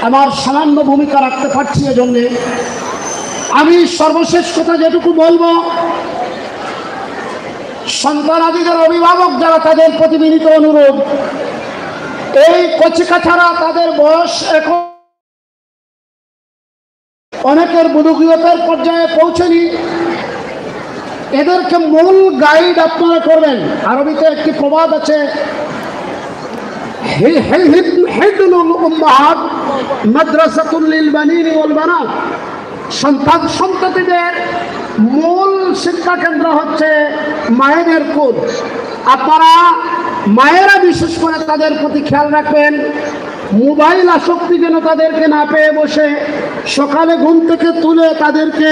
আমার সামান্য ভূমিকা রাখতে পারছি। এজন্যে আমি সর্বশেষ কথা যেটুকু বলবো, সন্তানাদিদের অভিভাবক যারা, তাদের প্রতি বিনীত অনুরোধ, এই কচিকাছাড়া তাদের বয়স এখন অনেকের বুলুগিয়তের পর্যায়ে পৌঁছেনি, এদেরকে মূল গাইড আপনারা করবেন। আরবিতে একটি প্রবাদ আছে, মাদ্রাসাতুল লিল বানিন ওয়াল বানাত, সন্তান সন্ততিদের মূল শিক্ষা কেন্দ্র হচ্ছে মায়েদের কোল। আপনারা মায়েরা বিশেষ করে তাদের প্রতি খেয়াল রাখবেন, মোবাইল আসক্তি যেন তাদেরকে না পেয়ে বসে, সকালে ঘুম থেকে তুলে তাদেরকে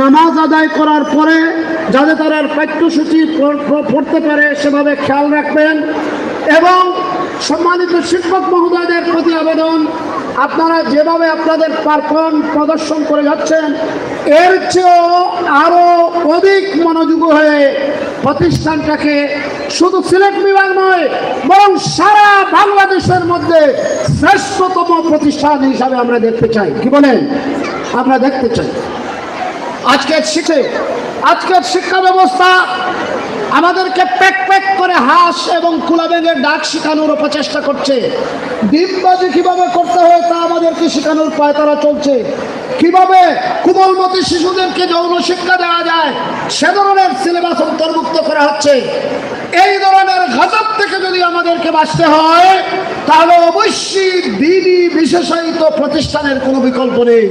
নামাজ আদায় করার পরে যাতে তারা পাঠ্যসূচি পড়তে পারে সেভাবে খেয়াল রাখবেন। এবং সম্মানিত শিক্ষক মহোদয়দের প্রতি আবেদন, আপনারা যেভাবে আপনাদের পারফর্ম প্রদর্শন করে যাচ্ছেন, এর চেয়েও আরও অধিক মনোযোগী হয়ে প্রতিষ্ঠানটাকে শুধু সিলেট বিভাগ নয়, বরং সারা বাংলাদেশের মধ্যে শ্রেষ্ঠতম প্রতিষ্ঠান হিসাবে আমরা দেখতে চাই। কি বলেন? আমরা দেখতে চাই। আজকের শিক্ষা ব্যবস্থা আমাদেরকে প্যাক প্যাক করে হাঁস এবং কুলাবেগের ডাক শেখানোর প্রচেষ্টা করছে। ডিমবাজি কিভাবে করতে হয় তা আমাদেরকে শেখানোর পায়তারা চলছে। কিভাবে কোমলমতি শিশুদেরকে যৌন শিক্ষা দেওয়া যায় সে ধরনের সিলেবাস অন্তর্ভুক্ত করা হচ্ছে। এই ধরনের গজব থেকে যদি আমাদেরকে বাঁচতে হয়, তাহলে অবশ্যই দ্বীনি বিশেষায়িত প্রতিষ্ঠানের কোনো বিকল্প নেই।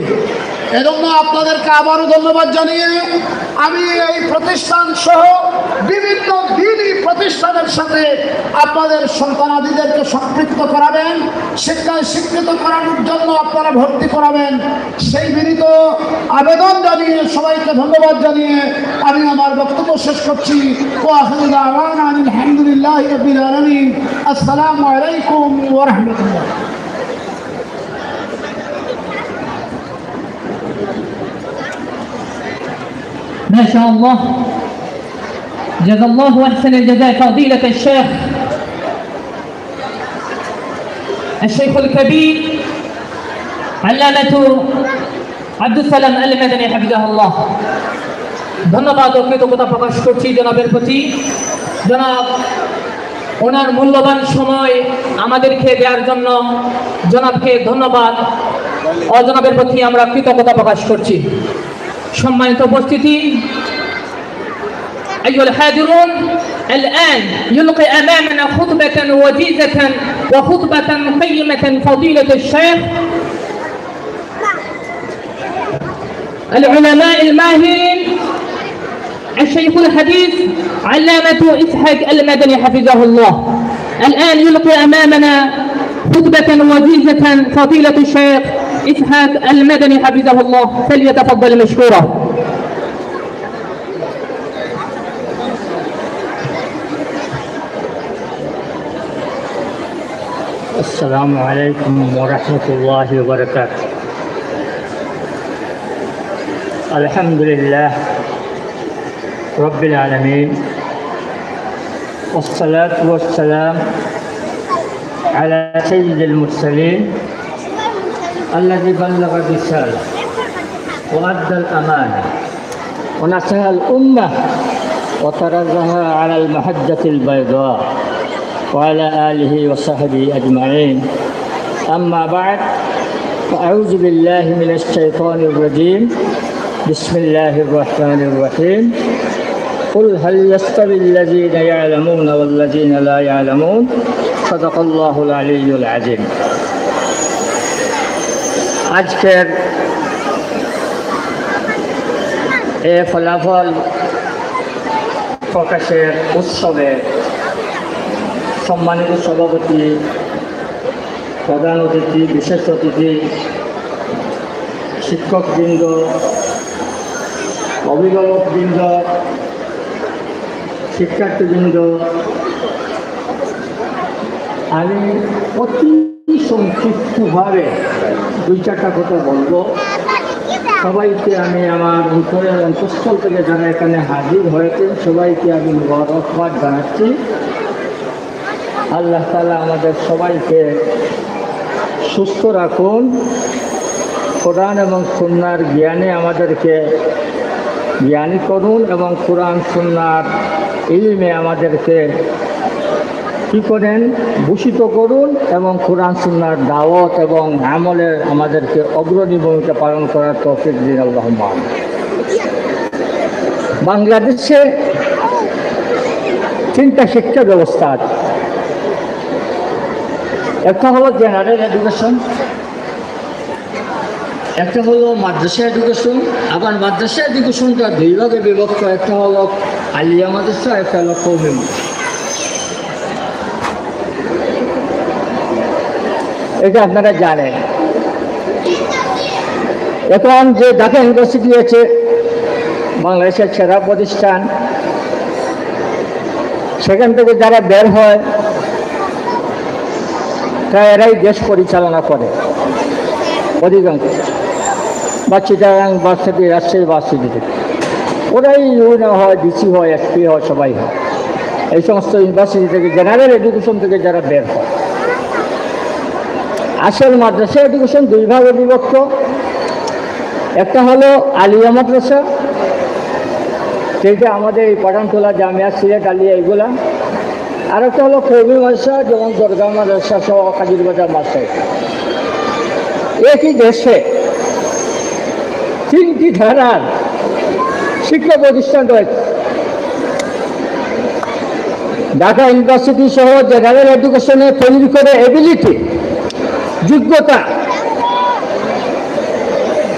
এজন্য আপনাদেরকে আবারও ধন্যবাদ জানিয়ে আমি এই প্রতিষ্ঠান সহ বিভিন্ন দ্বীনি প্রতিষ্ঠানের সাথে আপনাদের সন্তানাদিদেরকে সম্পৃক্ত করাবেন, শিক্ষায় শিক্ষিত করানোর জন্য আপনারা ভর্তি করাবেন, সেই বিনীত আবেদন জানিয়ে সবাইকে ধন্যবাদ জানিয়ে আমি আমার বক্তব্য শেষ করছি। ওয়াখিরু দাওয়ানা আলহামদুলিল্লাহি রাব্বিল আলামিন। আসসালামু আলাইকুম ওয়া রাহমাতুল্লাহ। ما شاء الله، جزا الله أحسن الجزاء فضيلة الشيخ الكبير علامة عبد السلام المدني حفظه الله। ধন্যবাদ ও কৃতজ্ঞতা প্রকাশ করছি জনাবের প্রতি। জনাব ওনার মূল্যবান সময় আমাদেরকে দেওয়ার জন্য জনাবকে ধন্যবাদ ও জনাবের প্রতি আমরা কৃতজ্ঞতা প্রকাশ করছি। সম্মানিত উপস্থিতি, أيها الحاضرون، الآن يلقي أمامنا خطبة وجيزة وخطبة قيمة فضيلة الشيخ العلماء الماهرين الشيخ الحديث علامة إسحاق المدني حفظه الله. الآن يلقي أمامنا خطبة وجيزة فضيلة الشيخ إسحاق المدني حفظه الله، فليتفضل مشكورا. السلام عليكم ورحمة الله وبركاته. الحمد لله رب العالمين، والصلاة والسلام على سيد المرسلين الذي بلغ الرسالة وأدى الأمانة ونصح الأمة وتركها على المحجة البيضاء وعلى آله وصحبه أجمعين. أما بعد، فأعوذ بالله من الشيطان الرجيم. بسم الله الرحمن الرحيم. قل هل يستوي الذين يعلمون والذين لا يعلمون؟ صدق الله العلي العظيم. আজকের এ ফলাফল প্রকাশের উৎসবে সম্মানিত সভাপতি, প্রধান অতিথি, বিশেষ অতিথি, শিক্ষকবৃন্দ, অভিভাবকবৃন্দ, শিক্ষার্থীবৃন্দ, আমি অতি সংক্ষিপ্তভাবে দুই চারটা কথা বলবো। সবাইকে আমি আমার অন্তরের অন্তঃস্থল থেকে যারা এখানে হাজির হয়েছেন সবাইকে আমি মোবারকবাদ জানাচ্ছি। আল্লাহ তাআলা আমাদের সবাইকে সুস্থ রাখুন, কোরআন এবং সুন্নাহর জ্ঞানে আমাদেরকে জ্ঞানী করুন এবং কোরআন সুন্নাহর ইলমে আমাদেরকে কী করেন ভূষিত করুন এবং কোরআন সুন্নাহর দাওয়াত এবং আমলের আমাদেরকে অগ্রণী ভূমিকা পালন করার তৌফিক দিন আল্লাহুম্মা আমিন। বাংলাদেশে 3টা শিক্ষা ব্যবস্থা আছে। একটা হলো জেনারেল এডুকেশন, একটা হলো মাদ্রাসা এডুকেশন। আবার মাদ্রাসা এডুকেশনটা 2 ভাগে বিভক্ত, একটা হলো আলিয়া মাদ্রাসা, একটা হলো কওমি মাদ্রাসা। এটা আপনারা জানেন। এখন যে ঢাকা ইউনিভার্সিটি আছে বাংলাদেশের সেরা প্রতিষ্ঠান, সেখান থেকে যারা বের হয় তারা এরাই দেশ পরিচালনা করে অধিকাংশ, বা চিটাগাং ভার্সিটি, রাজশাহী ভার্সিটি থেকে ওরাই ইউনিয়ন হয়, ডিসি হয়, এসপি হয়, সবাই হয়। এই সমস্ত ইউনিভার্সিটি থেকে জেনারেল এডুকেশন থেকে যারা বের হয়। আসল মাদ্রাসা এডুকেশন 2 ভাগে বিভক্ত, একটা হলো আলিয়া মাদ্রাসা, যেটা আমাদের এই পাঠানটোলা, জামিয়া, সিলেট, আলিয়া এগুলা। আর একটা হলো কওমি মাদ্রাসা, যেমন দরগাহ মাদ্রাসা সহ কাজিরবাজার মাদ্রাসা। একই দেশে 3টি ধারার শিক্ষা প্রতিষ্ঠান রয়েছে। ঢাকা ইউনিভার্সিটি সহ জেনারেল এডুকেশনে তৈরি করে এবিলিটি, যোগ্যতা,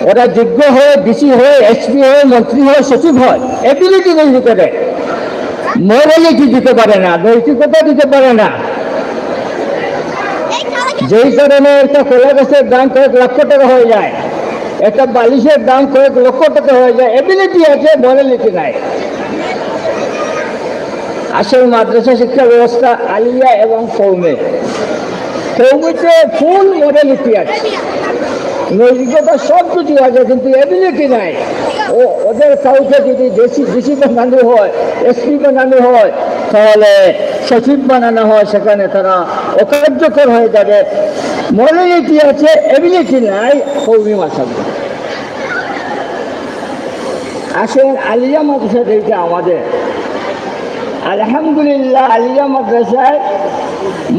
ওরা যোগ্য হয়ে ডিসি হয়ে, এসপি হয়ে, মন্ত্রী হয়ে, সচিব হয়, এবিলিটি তৈরি করে। মোরালিটি দিতে পারে না, নৈতিকতা দিতে পারে না। যেই কারণে একটা কলা গাছের দাম কয়েক লক্ষ টাকা হয়ে যায়, একটা বালিশের দাম কয়েক লক্ষ টাকা হয়ে যায়। এবিলিটি আছে, মোরালিটি নাই। আসল মাদ্রাসা শিক্ষা ব্যবস্থা আলিয়া এবং কওমি। কওমিতে ফুল মোরালিটি আছে, নৈতিকতা সব কিছু আছে, কিন্তু এবিলিটি নাই। ওদের কাউকে যদি ডিসি বানানো হয়, এসপি বানানো হয়, তাহলে সচিব বানানো হয়, সেখানে তারা অকার্যকর হয়ে যাবে। মোরালিটি আছে, এবিলিটি নাই। কওমি মাদ্রাসা আসেন আলিয়া মাদ্রাসা যেটা আমাদের, আলহামদুলিল্লাহ আলিয়া মাদ্রাসায়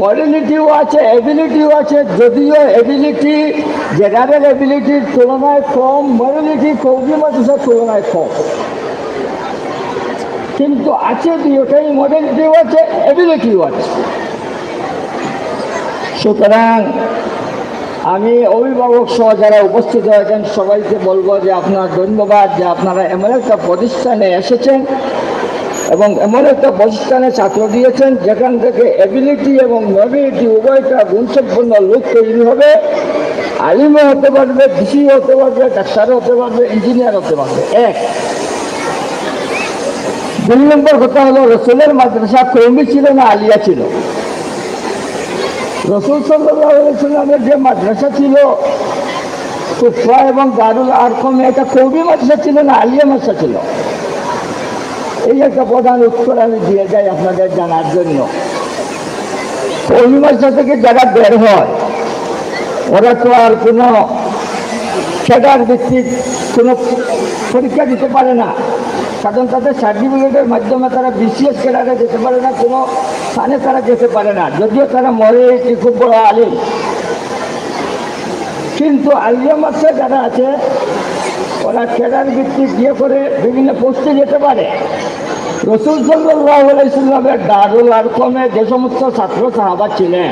মোরালিটিও আছে, এবিলিটিও আছে। যদিও এবিলিটি জেনারেল এবিলিটির তুলনায় কম, মোরালিটি কওমি মাদ্রাসার তুলনায় কম, কিন্তু আছে দুটোই, মোরালিটিও আছে, এবিলিটিও আছে। সুতরাং আমি অভিভাবক সহ যারা উপস্থিত হয়েছেন সবাইকে বলবো যে আপনার ধন্যবাদ, যে আপনারা এমন একটা প্রতিষ্ঠানে এসেছেন এবং এমন একটা প্রতিষ্ঠানে ছাত্র দিয়েছেন যেখান থেকে এবিলিটি এবং মোরালিটি উভয়টা গুণসম্পন্ন লোক তৈরি হবে। আলিমও হতে পারবে, ডিসি হতে পারবে, ডাক্তার হতে পারবে, ইঞ্জিনিয়ার হতে পারবে। 1 2 নম্বর কথা হলো, রসুলের মাদ্রাসা কওমি ছিল না, আলিয়া ছিল। রসুল সাল্লাল্লাহু আলাইহি ওয়াসাল্লামের যে মাদ্রাসা ছিল কুফা এবং দারুল আরকমে, এটা কওমি মাদ্রাসা ছিল না, আলিয়া মাদ্রাসা ছিল। এই একটা প্রধান উত্তর আমি দিয়ে যাই আপনাদের জানার জন্য। কওমি মাদ্রাসা থেকে যারা বের হয় ওরা তো আর কোনো ক্যাডার ভিত্তিক কোনো পরীক্ষা দিতে পারে না, কারণ তাদের সার্টিফিকেটের মাধ্যমে তারা বিসিএস ক্যাডারে যেতে পারে না, কোনো স্থানে তারা যেতে পারে না, যদিও তারা মোরালিটি খুব বড় আলিম। কিন্তু আলিয়া মাদ্রাসা যারা আছে ওরা ক্যাডার ভিত্তিক দিয়ে করে বিভিন্ন পোস্টে যেতে পারে। রসুল সাল্লাল্লাহু আলাইহি ওয়াসাল্লামের দারুল আরকমে যে সমস্ত ছাত্র সাহাবা ছিলেন,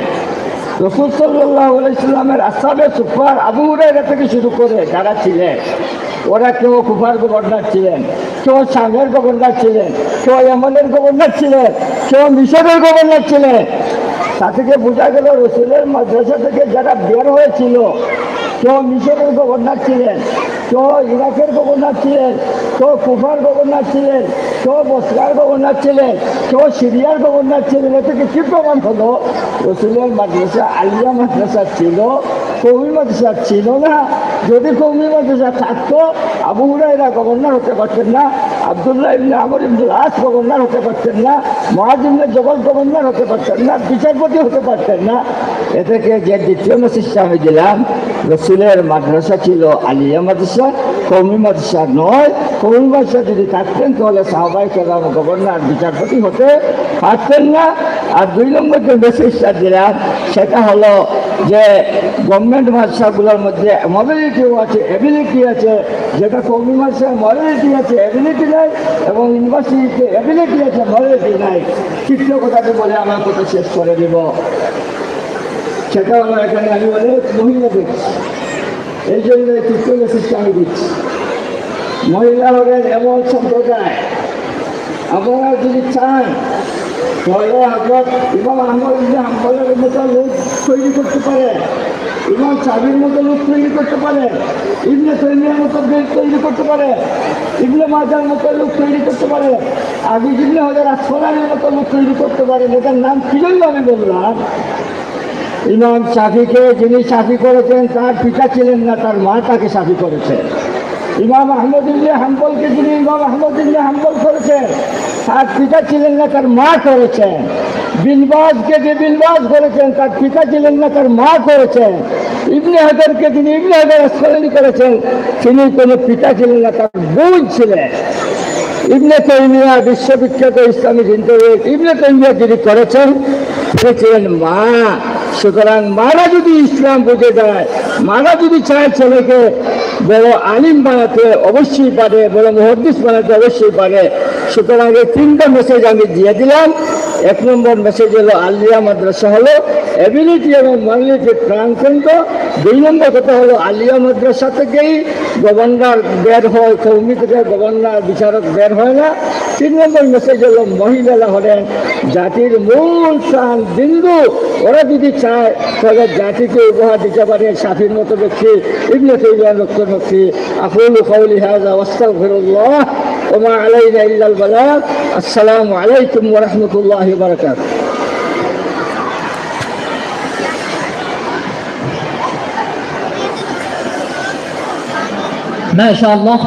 রসুল সাল্লাল্লাহু আলাইহি ওয়াসাল্লামের আসহাবে সুফার আবু হুরায়রা থেকে শুরু করে যারা ছিলেন, ওরা কেউ কুফার গভর্নর ছিলেন, কেউ শামের গভর্নর ছিলেন, কেউ ইয়েমেনের গভর্নর ছিলেন, কেউ মিশরের গভর্নর ছিলেন। তা থেকে বোঝা গেল রসুলের মাদ্রাসা থেকে যারা বের হয়েছিল, কেউ মিশরের গভর্নর ছিলেন, কেউ ইরাকের গভর্নর ছিলেন, কেউ কুফার গভর্নর ছিলেন, কেউ বসরার গভর্নর ছিলেন, কেউ সিরিয়ার গভর্নর ছিলেন। এ থেকে কি প্রমাণ হলো? রসুলের মাদ্রাসা আলিয়া মাদ্রাসা ছিল কওমি মাদ্রাসা ছিল না। যদি কওমি মাদ্রাসা থাকতো আবু হুরায়রা গভর্নর হতে পারতেন না, আব্দুল্লাহ ইবনে আমর ইবনুল আস গভর্নর হতে পারতেন না, মুআয ইবনে জবল গভর্নর হতে পারতেন না, বিচারপতি হতে পারতেন না। এ থেকে যে দ্বিতীয় মেসেজটা আমি দিলাম, রসুলের মাদ্রাসা ছিল আলিয়া মাদ্রাসা, কওমি মাদ্রাসা নয়। কওমি মাদ্রাসা যদি থাকতেন তাহলে সাহাবায়ে কেরাম গভর্নর বিচারপতি হতে পারতেন না। আর 2 নম্বর যে মেসেজটা দিলাম সেটা হলো যে গভর্নমেন্ট মাদ্রাসাগুলোর মধ্যে মডেলিটিও আছে, এবিলিটি আছে, যেটা কওমি মাদ্রাসায় মডেলিটি আছে, এবিলিটি নাই, এবং ইউনিভার্সিটিতে এবিলিটি আছে, মডেলিটি নাই। তৃতীয় কথাটি বলে আমার কথা শেষ করে দেব, সেটা হলো এখানে আমি অনেক মহিলা দেখছি, এই জন্য তৃতীয় মেসেজটা আমি দিচ্ছি। মহিলা হলেন এমন সম্প্রদায়, আপনারা যদি চান তাহলে আপনার ইমাম আহমদ ইবনে হাম্বলের মতো লোক তৈরি করতে পারে, ইমাম শাফির মতো লোক তৈরি করতে পারে, ইবনে তাইমিয়ার মতো লোক তৈরি করতে পারে, ইবনে মাজার মতো লোক তৈরি করতে পারে, আবু ইবনে হাজার আসফালানির মতো লোক তৈরি করতে পারে। এটার নাম কি জন্য আমি বললাম? ইমাম শাফিকে যিনি শাফি করেছেন তার পিতা ছিলেন না, তার মা তাকে শাফি করেছে। ইমাম আহমদ ইবনে হাম্বলকে যিনি ইমাম আহমদ ইবনে হাম্বল করেছেন তার পিতা ছিলেন না, তার মা করেছেন। বিন বাজকে যে বিন বাজ করেছেন তার পিতা ছিলেন না, তার মা করেছেন। ইবনে হাজারকে যিনি ইবনে হাজার আসকালানি করেছেন তিনি কোনো পিতা ছিলেন না, তার বোন ছিলেন। ইবনে তাইমিয়া বিশ্ববিখ্যাত ইসলামী চিন্তক ইবনে তাইমিয়া যিনি করেছেন তিনি ছিলেন মা। সুতরাং মারা যদি ইসলাম বুঝে যায়, মারা যদি চায় ছেলেকে বড় আলিম বানাতে অবশ্যই পারে, বড় মুহাদ্দিস বানাতে অবশ্যই পারে। সুতরাং এই 3টা মেসেজ আমি দিয়ে দিলাম। 1 নম্বর মেসেজ হলো আলিয়া মাদ্রাসা হলো এবিলিটি এবং মডেলিটির প্রাণকেন্দ্র। 2 নম্বর কথা হলো আলিয়া মাদ্রাসা থেকেই গভর্নর বের হয়, কওমি থেকে গভর্নর বিচারক বের হয় না। 3 নম্বর মেসেজ হলো মহিলারা হলেন জাতির মূল প্রাণ বিন্দু। ওরা যদি চায় তাহলে জাতিকে উপহার দিতে পারে শাফির মতো ব্যক্তি, ইবনে তাইমিয়ার মতো ব্যক্তি। আকুলু কাওলি হাযা ওয়াস্তাগফিরুল্লাহ ওয়া মা আলাইনা ইল্লাল বালাগ। আসসালামু আলাইকুম ওয়া রাহমাতুল্লাহি ওয়া বারাকাতুহু। ما شاء الله